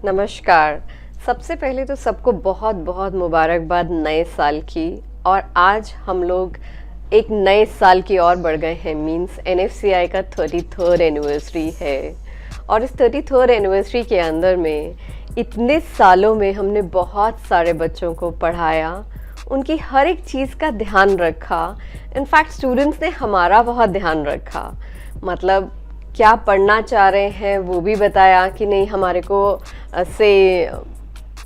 नमस्कार। सबसे पहले तो सबको बहुत बहुत मुबारकबाद नए साल की। और आज हम लोग एक नए साल की ओर बढ़ गए हैं। मींस NFCI का 33rd एनिवर्सरी है। और इस 33rd एनिवर्सरी के अंदर में इतने सालों में हमने बहुत सारे बच्चों को पढ़ाया, उनकी हर एक चीज़ का ध्यान रखा। इनफैक्ट स्टूडेंट्स ने हमारा बहुत ध्यान रखा। मतलब क्या पढ़ना चाह रहे हैं वो भी बताया कि नहीं, हमारे को से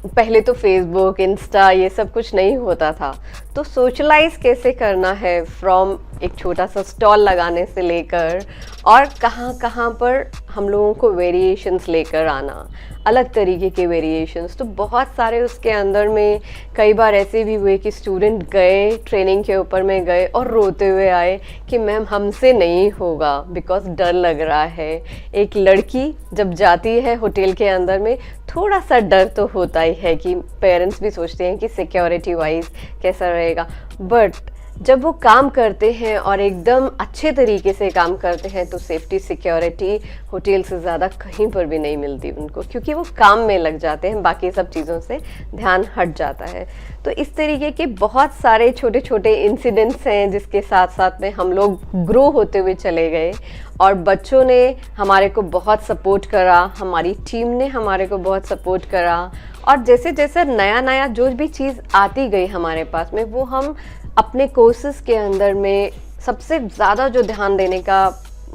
पहले तो फेसबुक, इंस्टा ये सब कुछ नहीं होता था, तो सोशलाइज कैसे करना है, फ्रॉम एक छोटा सा स्टॉल लगाने से लेकर और कहाँ कहाँ पर हम लोगों को वेरिएशंस लेकर आना, अलग तरीके के वेरिएशंस। तो बहुत सारे उसके अंदर में कई बार ऐसे भी हुए कि स्टूडेंट गए, ट्रेनिंग के ऊपर में गए और रोते हुए आए कि मैम हमसे नहीं होगा, बिकॉज डर लग रहा है। एक लड़की जब जाती है होटल के अंदर में, थोड़ा सा डर तो होता ही है कि पेरेंट्स भी सोचते हैं कि सिक्योरिटी वाइज कैसा रहेगा, बट जब वो काम करते हैं और एकदम अच्छे तरीके से काम करते हैं तो सेफ्टी सिक्योरिटी होटल से ज़्यादा कहीं पर भी नहीं मिलती उनको, क्योंकि वो काम में लग जाते हैं, बाकी सब चीज़ों से ध्यान हट जाता है। तो इस तरीके के बहुत सारे छोटे छोटे इंसिडेंट्स हैं जिसके साथ साथ में हम लोग ग्रो होते हुए चले गए और बच्चों ने हमारे को बहुत सपोर्ट करा, हमारी टीम ने हमारे को बहुत सपोर्ट करा। और जैसे जैसे नया नया जो भी चीज़ आती गई हमारे पास में, वो हम अपने कोर्सेज के अंदर में सबसे ज़्यादा जो ध्यान देने का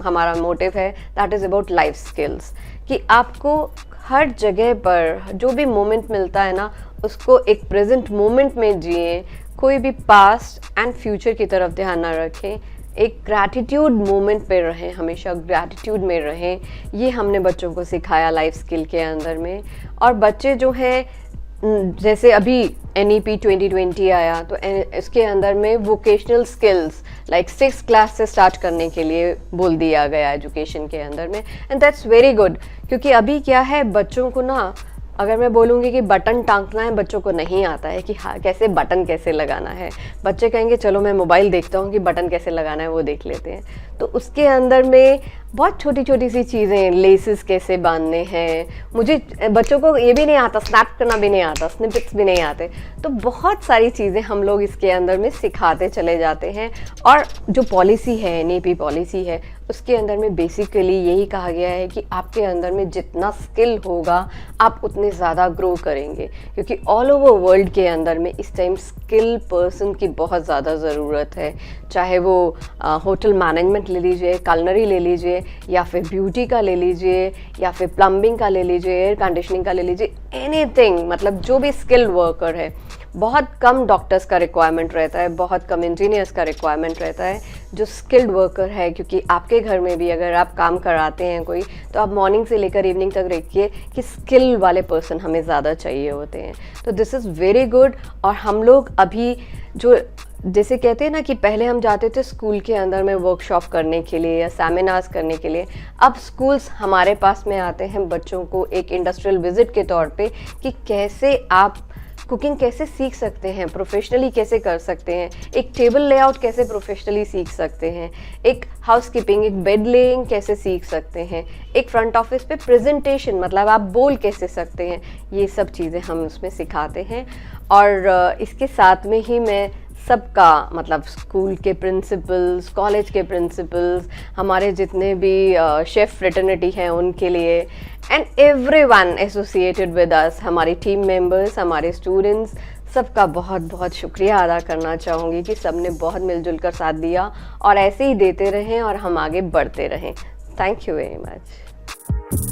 हमारा मोटिव है, that is about life skills. कि आपको हर जगह पर जो भी मोमेंट मिलता है ना, उसको एक प्रेजेंट मोमेंट में जिए, कोई भी पास्ट एंड फ्यूचर की तरफ ध्यान ना रखें, एक ग्रैटिट्यूड मोमेंट पे रहें, हमेशा ग्रैटिट्यूड में रहें। ये हमने बच्चों को सिखाया लाइफ स्किल के अंदर में। और बच्चे जो हैं, जैसे अभी NEP 2020 आया तो इसके अंदर में vocational skills like 6th class से स्टार्ट करने के लिए बोल दिया गया एजुकेशन के अंदर में, एंड दैट्स वेरी गुड। क्योंकि अभी क्या है, बच्चों को ना, अगर मैं बोलूँगी कि बटन टांगना है, बच्चों को नहीं आता है कि हाँ कैसे बटन कैसे लगाना है। बच्चे कहेंगे चलो मैं मोबाइल देखता हूँ कि बटन कैसे लगाना है, वो देख लेते हैं। तो उसके अंदर में बहुत छोटी छोटी सी चीज़ें, लेसेस कैसे बांधने हैं, मुझे बच्चों को ये भी नहीं आता, स्नैप करना भी नहीं आता, स्निपेट्स भी नहीं आते। तो बहुत सारी चीज़ें हम लोग इसके अंदर में सिखाते चले जाते हैं। और जो पॉलिसी है, NEP पॉलिसी है, उसके अंदर में बेसिकली यही कहा गया है कि आपके अंदर में जितना स्किल होगा आप उतने ज़्यादा ग्रो करेंगे। क्योंकि ऑल ओवर वर्ल्ड के अंदर में इस टाइम स्किल पर्सन की बहुत ज़्यादा ज़रूरत है। चाहे वो होटल मैनेजमेंट ले लीजिए, कलनरी ले लीजिए, या फिर ब्यूटी का ले लीजिए, या फिर प्लम्बिंग का ले लीजिए, एयर कंडीशनिंग का ले लीजिए, एनीथिंग, मतलब जो भी स्किल्ड वर्कर है। बहुत कम डॉक्टर्स का रिक्वायरमेंट रहता है, बहुत कम इंजीनियर्स का रिक्वायरमेंट रहता है जो स्किल्ड वर्कर है। क्योंकि आपके घर में भी अगर आप काम कराते हैं कोई, तो आप मॉर्निंग से लेकर इवनिंग तक देखिए कि स्किल वाले पर्सन हमें ज़्यादा चाहिए होते हैं। तो दिस इज़ वेरी गुड। और हम लोग अभी जो जैसे कहते हैं ना कि पहले हम जाते थे स्कूल के अंदर में वर्कशॉप करने के लिए या सेमिनार्स करने के लिए, अब स्कूल्स हमारे पास में आते हैं बच्चों को एक इंडस्ट्रियल विजिट के तौर पे कि कैसे आप कुकिंग कैसे सीख सकते हैं, प्रोफेशनली कैसे कर सकते हैं, एक टेबल लेआउट कैसे प्रोफेशनली सीख सकते हैं, एक हाउसकीपिंग, एक बेड लेइंग कैसे सीख सकते हैं, एक फ्रंट ऑफिस पे प्रेजेंटेशन, मतलब आप बोल कैसे सकते हैं। ये सब चीज़ें हम उसमें सिखाते हैं। और इसके साथ में ही मैं सबका, मतलब स्कूल के प्रिंसिपल्स, कॉलेज के प्रिंसिपल्स, हमारे जितने भी शेफ फ्रेटर्निटी हैं उनके लिए, and everyone associated with us, हमारी टीम मेंबर्स, हमारे स्टूडेंट्स, सबका बहुत बहुत शुक्रिया अदा करना चाहूँगी कि सब ने बहुत मिलजुल कर साथ दिया और ऐसे ही देते रहें और हम आगे बढ़ते रहें। Thank you very much.